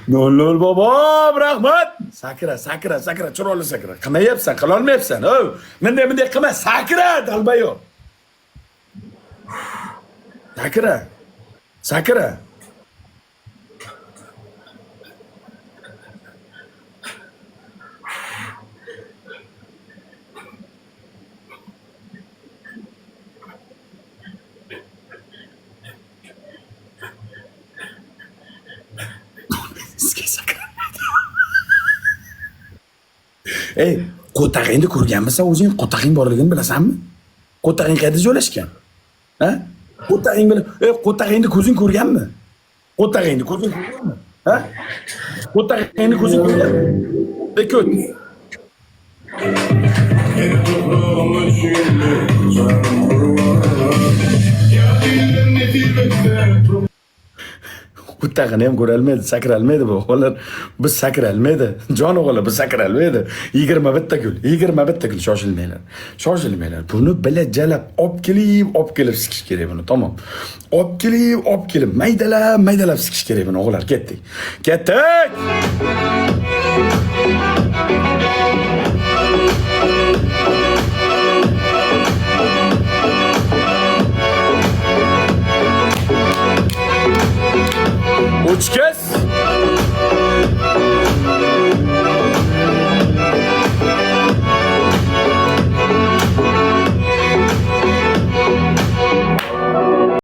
Nol bobom, rahmat. Sakra, chiroyli sakra. Qilmayapsan, qilolmayapsan. Bunday qilma, sakra, dalbayo. Sakra. Sizga sakra. Ey, qo'tag'ingni ko'rganmisan o'zing? Qo'tag'ing borligini bilasanmi? Qo'tag'ing qayerda joylashgan? Ha? Qo'tag'ing bilan, qo'tag'ingni ko'zing ko'rganmi? Qo'tag'ingni ko'zing ko'rganmi? Ha? Qo'tag'ingni ko'zing ko'rganmi? Bekot. Qo'tag'ini ham ko'rolmaydi, sakralmaydi bu o'g'illar. Biz sakralmaydi. Jon o'g'illar, biz sakralmaydi. 21 gul shoshilmanglar. Buni bilajalab olib kelib sikish kerak buni, tamom. Olib kelib maydalab sikish kerak buni o'g'illar. Ketdik.